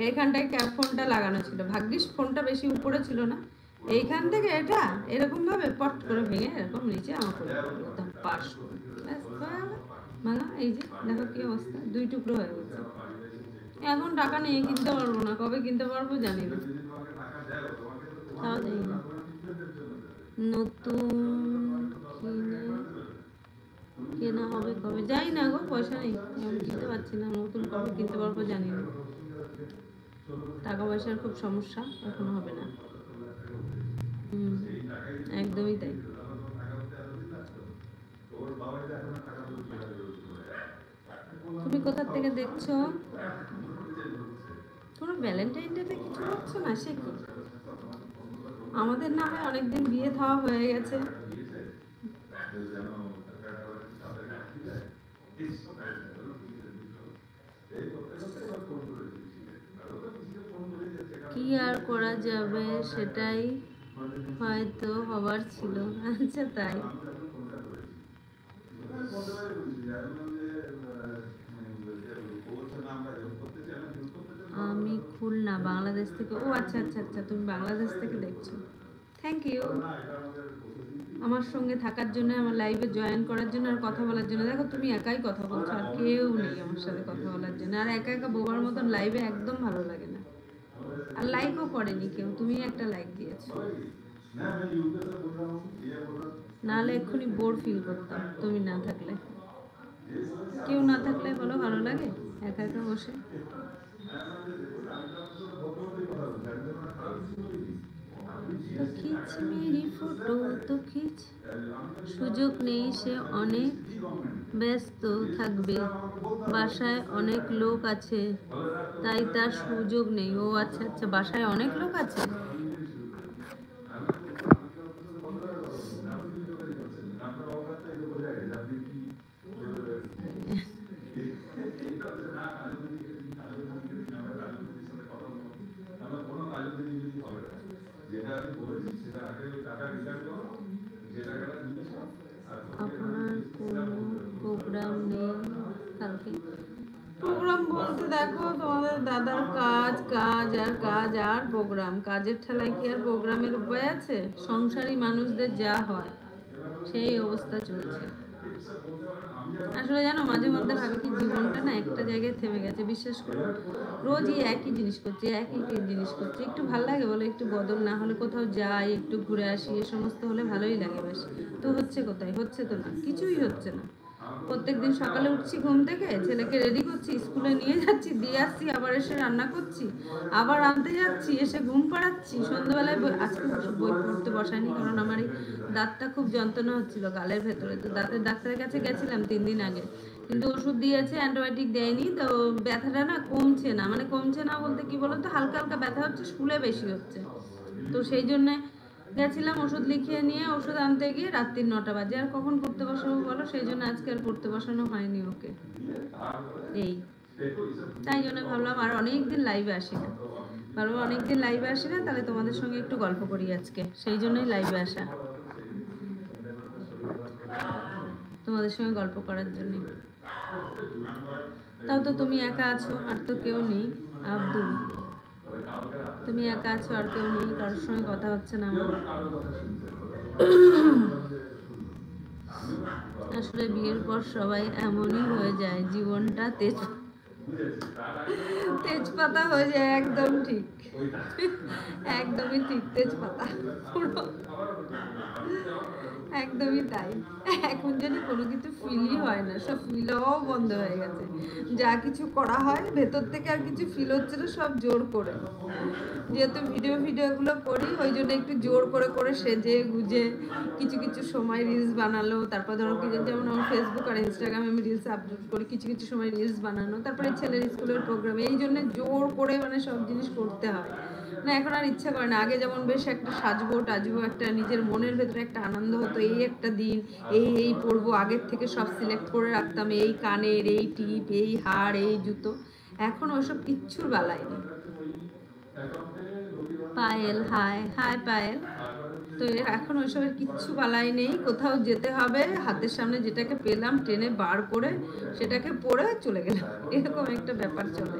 এইখানটায় ক্যাপ ফোনটা লাগানো ছিল, ভাগ্যিস ফোনটা বেশি উপরে ছিল না, এইখান থেকে এটা এরকম ভাবে পট করে ভেঙে এরকম নিচে আমার করে পাশ ভাঙা। এই যে দেখো কি অবস্থা, 2 টুকরো হয়ে গেছে। এখন টাকা নিয়ে কিনতে পারবো না, কবে কিনতে পারবো জানি না, তাও জানি না। নতুন কেনা হবে কবে জানি না গো, পয়সা নেই, আমি কিনতে পারছি না। নতুন কবে কিনতে পারবো জানি না, টাকা পয়সার খুব সমস্যা, এখনো হবে না। একদমই তাই। তুমি কোথা থেকে দেখছো? তোমরা ভ্যালেন্টাইন ডেতে কিছু করছো না, সে কি? আমাদের নামে অনেকদিন বিয়ে থাওয়া হয়ে গেছে। কি আর করা যাবে, সেটাই হয়তো হবার ছিল। আচ্ছা তাই। আমি খুলনা, বাংলাদেশ থেকে। ও আচ্ছা আচ্ছা আচ্ছা, তুমি বাংলাদেশ থেকে দেখছো, থ্যাংক ইউ আমার সঙ্গে থাকার জন্য, আমার লাইভে জয়েন করার জন্য, আর কথা বলার জন্য। দেখো তুমি একাই কথা বলছো, আর কেউ নেই আমার সাথে কথা বলার জন্য, আর একা একা বোবার মতন লাইভে একদম ভালো লাগে না, আর লাইকও করেনি কেউ, তুমি একটা লাইক দিয়েছো, নাহলে এক্ষুনি বোর ফিল করতাম তুমি না থাকলে। কেউ না থাকলে বলো ভালো লাগে একা একা বসে? তো খিচ মেরি ফটো তো খিচ, সুযোগ নেই, সে অনেক ব্যস্ত থাকবে, বাসায় অনেক লোক আছে তাই তার সুযোগ নেই। ও আচ্ছা আচ্ছা, বাসায় অনেক লোক আছে। আপনার কোনো প্রোগ্রাম নেই কালকে? প্রোগ্রাম বলতে দেখো, তোমাদের দাদার কাজ কাজ আর কাজ আর প্রোগ্রাম, কাজের ঠেলায় কি আর প্রোগ্রামের উপায় আছে? সংসারী মানুষদের যা হয় সেই অবস্থা চলছে। আসলে জানো, মাঝে মধ্যে ভাবি কি জীবনটা না একটা জায়গায় থেমে গেছে। বিশ্বাস করো, রোজই একই জিনিস করছি, একই জিনিস করছি। একটু ভালো লাগে বলো, একটু বদল না হলে, কোথাও যাই, একটু ঘুরে আসি, এ সমস্ত হলে ভালোই লাগে বেশ। তো হচ্ছে কোথায়? হচ্ছে তো না, কিছুই হচ্ছে না। প্রত্যেকদিন সকালে উঠছি ঘুম থেকে, ছেলেকে রেডি করছি, স্কুলে নিয়ে যাচ্ছি, দিয়ে আসছি, আবার এসে রান্না করছি, আবার আনতে যাচ্ছি, এসে ঘুম পাড়াচ্ছি, সন্ধ্যাবেলায় আজকে বই পড়তে বসায়নি, কারণ আমার এই দাঁতটা খুব যন্ত্রণা হচ্ছিল গালের ভেতরে। তো দাঁতের ডাক্তারের কাছে গেছিলাম 3 দিন আগে, কিন্তু ওষুধ দিয়েছে, অ্যান্টিবায়োটিক দেয়নি। তো ব্যথাটা না কমছে না, মানে কমছে না বলতে কি বলতো, হালকা হালকা ব্যথা হচ্ছে, শুলে বেশি হচ্ছে। তো সেই জন্যে গেছিলাম ওষুধ লিখিয়ে নিয়ে, ওষুধ আনতে গিয়ে রাত্রি 9টা বাজে। আর কখন পড়তে বসাবো বলো? সেই জন্য আজকে আর পড়তে বসানো হয়নি ওকে। এই তাই জন্য ভাবলাম আর অনেকদিন লাইভে আসি না, ভাবলাম অনেকদিন লাইভে আসি না, তাহলে তোমাদের সঙ্গে একটু গল্প করি আজকে, সেই জন্যই লাইভে আসা, তোমাদের সঙ্গে গল্প করার জন্য। তাও তো তুমি একা আছো, আর তো কেউ নেই। আব্দুল, তুমি একা আছো, আর কেউ নেই, কারোর সঙ্গে কথা হচ্ছে না আমার। আসলে বিয়ের পর সবাই এমনই হয়ে যায়, জীবনটা তেজপাতা হয়ে যায়। একদম ঠিক, একদমই ঠিক, তেজপাতা পুরো, একদমই তাই। এখন যদি কোনো কিছু ফিলই হয় না, সব ফিল হওয়াও বন্ধ হয়ে গেছে। যা কিছু করা হয় ভেতর থেকে আর কিছু ফিল হচ্ছে না, সব জোর করে। যেহেতু ভিডিওগুলো করি, ওই জন্য একটু জোর করে করে সেজে গুজে কিছু কিছু সময় রিলস বানালো, তারপর ধরো কি, যেমন আমার ফেসবুক আর ইনস্টাগ্রামে আমি রিলস আপলোড করি, কিছু কিছু সময় রিলস বানানো, তারপরে ছেলের স্কুলের প্রোগ্রাম, এই জন্য জোর করে মানে সব জিনিস করতে হয় না। এখন আর ইচ্ছা করে না। আগে যেমন বেশ একটা সাজবো টাজবো, একটা নিজের মনের ভেতরে একটা আনন্দ হতো, এই একটা দিন এই পরবো, আগের থেকে সব সিলেক্ট করে রাখতাম, এই কানের, এই টিপ, এই হার, এই জুতো। এখন ওইসব কিচ্ছুর বেলায় নেই। Payel, high high Payel. তো এখন ওইসবের কিচ্ছু বালাই নেই। কোথাও যেতে হবে, হাতের সামনে যেটাকে পেলাম টেনে বার করে সেটাকে পরে চলে গেলাম, এরকম একটা ব্যাপার চলে।